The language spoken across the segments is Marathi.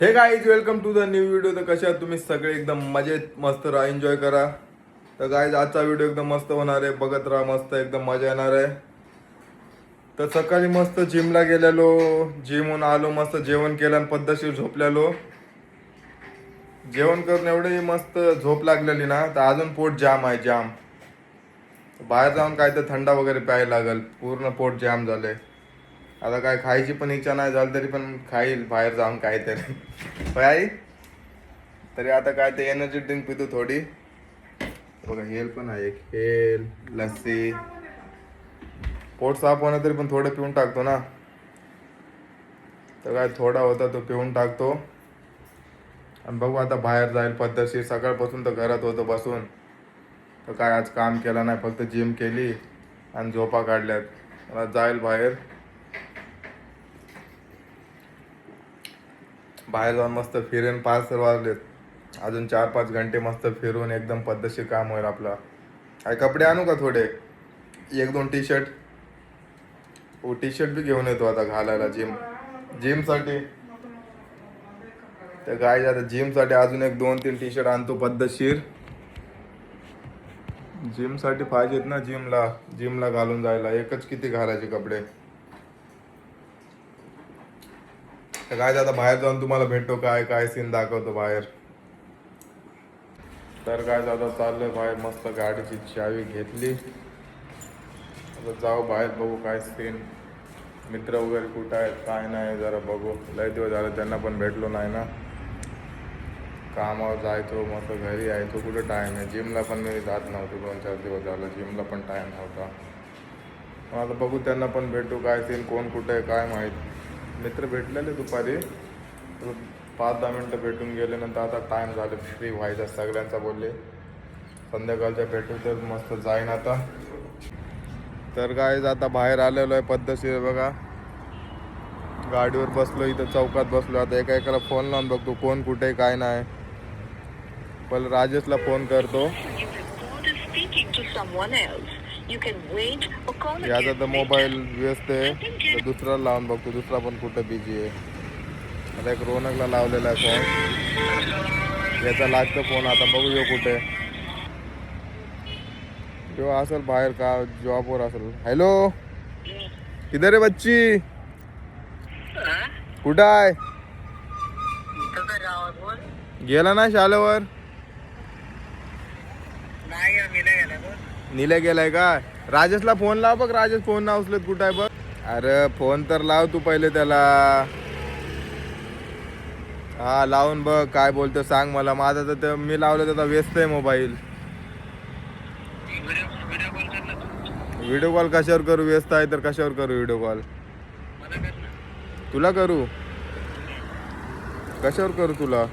हे guys welcome to the new video. तर कशा आहात तुम्ही सगळे? एकदम मजेत मस्त राहा, एन्जॉय करा. तर गाईज आजचा व्हिडिओ एकदम मस्त होणार आहे, बघत राहा, मस्त एकदम मजा येणार आहे. तर सकाळी मस्त जिमला गेलेलो, जिमहून आलो, मस्त जेवण केलं आणि पद्धतशीर झोपलेलो. जेवण करून एवढी मस्त झोप लागलेली ना, तर अजून पोट जाम आहे, जाम. बाहेर जाऊन काय तर थंडा वगैरे प्यायला लागल, पूर्ण पोट जाम झालंय. आता काय खायची पण इच्छा नाही झाली, तरी पण खाईल बाहेर जाऊन काहीतरी. होय आई? तरी आता काय ते एनर्जी ड्रिंक पितो थोडी. बघा हेल पण आहे, एक हेल लस्सी. पोट साफ होणं तरी पण थोडं पिऊन टाकतो ना. तर काय थोडा होता तो पिऊन टाकतो आणि बघू आता बाहेर जाईल पद्धतशीर. सकाळपासून तर घरात होतो बसून, तर काय आज काम केलं नाही, फक्त जिम केली आणि झोपा काढल्यात. मला जाईल बाहेर, बाहेर जाऊन मस्त फिरेन. 5 वाजलेत, अजून 4-5 घंटे मस्त फिरून एकदम पद्धतशीर काम होईल आपला. काय कपडे आणू का थोडे? 1-2 टी शर्ट. हो, टी शर्ट बी घेऊन येतो आता घालायला जिमसाठी. तर काय आता जिमसाठी अजून 1-2-3 टी शर्ट आणतो पद्धतशीर. जिमसाठी पाहिजेत ना, जिमला घालून जायला. एकच किती घालायचे कपडे. तर काय आता बाहेर जाऊन तुम्हाला भेटतो, काय काय सीन दाखवतो बाहेर. तर काय आता चाललंय बाहेर, मस्त गाडीची चावी घेतली, आता जाऊ बाहेर, बघू काय सीन. मित्र वगैरे कुठं आहेत काय नाही, जरा बघू. लय दिवस झालं त्यांना पण भेटलो नाही ना. कामावर जायचो, मस्त घरी यायचो, कुठं टाईम आहे. जिमला पण मी जात नव्हतो, 2-4 दिवस झालं जिमला पण टाईम नव्हता. मग आता बघू, त्यांना पण भेटू, काय सीन, कोण कुठे आहे काय माहीत. मित्र भेटलेले दुपारी, 5-10 मिनटं भेटून गेले. नंतर आता टाईम झालं फ्री व्हायचा सगळ्यांचा, बोलले संध्याकाळच्या भेटू, तर मस्त जाईन आता. तर काय आता बाहेर आलेलो आहे पद्धतशीर. बघा गाडीवर बसलो, इथं चौकात बसलो. आता एका एकाला फोन लावून बघतो कोण कुठे काय नाही. पण राजेशला फोन करतो. याचा तर मोबाईल व्यस्त आहे, तर दुसरा लावून बघतो, दुसरा पण कुठं बिझी आहे. आता एक रोनकला लावलेला आहे फोन, याचा लागतो फोन. आता बघू यो कुठे तेव्हा असेल, बाहेर का जॉबवर असेल. हॅलो, किधर आहे बच्ची? कुठं आहे? गेला ना शाळेवर? नीला गेलाय का? राजेशला फोन लाव बघ, राजेश फोन ना उचलत, कुठं आहे बघ. अरे फोन तर लाव तू पहिले त्याला. हा लावून बघ, काय बोलतो सांग मला. माझा तर मी लावलं त्याचा व्यस्त आहे मोबाईल. व्हिडिओ कॉल कशावर करू? व्यस्त आहे तर कशावर करू व्हिडिओ कॉल? तुला करू? कशावर करू तुला?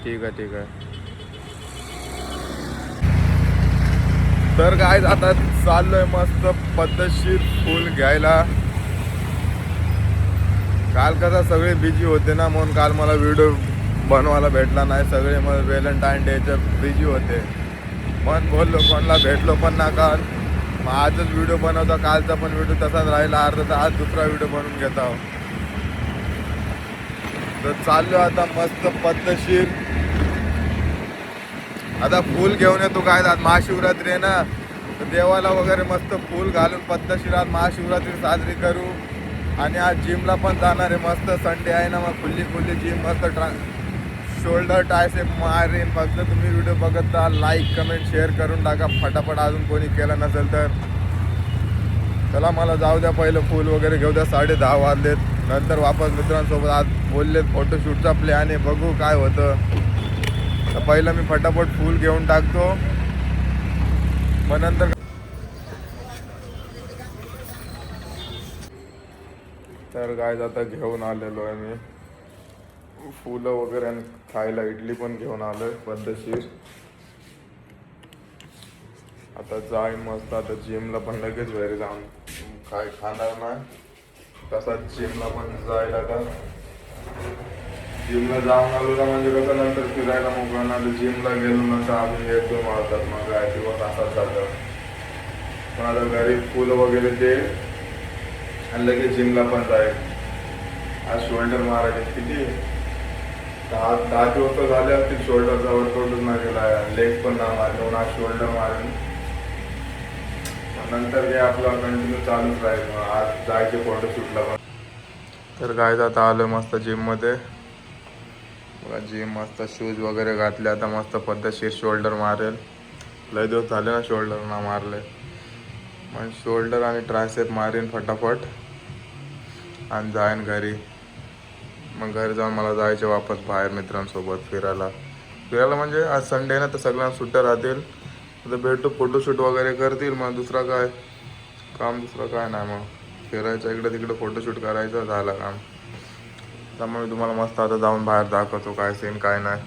ठीक आहे ठीक आहे. तर काय आता चाललोय मस्त पद्धतशीर फुल घ्यायला. काल कसा सगळे बिझी होते ना, म्हणून काल मला व्हिडिओ बनवायला भेटला नाही. सगळे मग व्हॅलेंटाईन डेच्या बिझी होते, मन बोललो कोणाला भेटलो पण ना काल. मग आजच व्हिडिओ बनवता, कालचा पण व्हिडिओ तसाच राहिला अर्धा, तर आज दुसरा व्हिडिओ बनवून घेत आहो. तर चाललो आता मस्त पद्धतशीर. आता फुल घेऊन येतो. काय आज महाशिवरात्री आहे ना, तर देवाला वगैरे मस्त फुल घालून पद्धतशीर आज महाशिवरात्री साजरी करू. आणि आज जिमला पण जाणार आहे, मस्त संडे आहे ना, मग खुल्ली जिम मस्त शोल्डर टायसेप मारेन. फक्त तुम्ही व्हिडिओ बघत जा, लाईक कमेंट शेअर करून टाका फटाफट, अजून कोणी केलं नसेल तर. चला मला जाऊ द्या, पहिलं फुल वगैरे घेऊ द्या. 10:30 वाजलेत. नंतर वापस मित्रांसोबत आज बोललेत फोटोशूटचा प्लॅन आहे, बघू काय होतं. तर पहिलं मी फटाफट फुल घेऊन टाकतो, मग नंतर. तर काय आता घेऊन आलेलो आहे मी फुलं वगैरे, आणि खायला इडली पण घेऊन आलोय पद्धतशीर. आता जाईन मस्त. आता जिमला पण लगेच घरी जाऊन काय खाणार नाही, तसाच जिमला पण जायला. आता जिमला जाऊन आलो ना, म्हणजे कसं नंतर फिरायला मोकळा ना. जिमला गेलो नंतर अजून 1-2 वाजतात, मग काय दिवस असाच जातं. पण आता घरी फुलं वगैरे ते आणि लगेच जिमला पण जाईल. आज शोल्डर मारायचे किती 10 दिवस तर झाले असतील शोल्डरचा वर्कआउटच नाही केला, लेग पण नाही मारले म्हणून आज शोल्डर मारेल. नंतर हे आपलं कंटिन्यू चालूच राहील. आज जायचे फोटोशूटला पण. तर काय आता आलं मस्त जिममध्ये. बघा जिम मस्त शूज वगैरे घातले, आता मस्त पद्धतशीर शोल्डर मारेल. लय दिवस झाले ना शोल्डर ना मारले. मग शोल्डर आणि ट्रायसेप मारेन फटाफट आणि जाईन घरी. मग घरी जाऊन मला जायचे वापस बाहेर मित्रांसोबत फिरायला म्हणजे आज संडे ना तर सगळ्यांना सुट्ट्या राहतील. तर भेटू, फोटोशूट वगैरे करतील. मग दुसरं काय काम, दुसरं काय नाही. मग फिरायचं इकडे तिकडे, फोटोशूट करायचं, झालं काम. त्यामुळे मी तुम्हाला मस्त आता जाऊन बाहेर दाखवतो काय सीन काय नाही.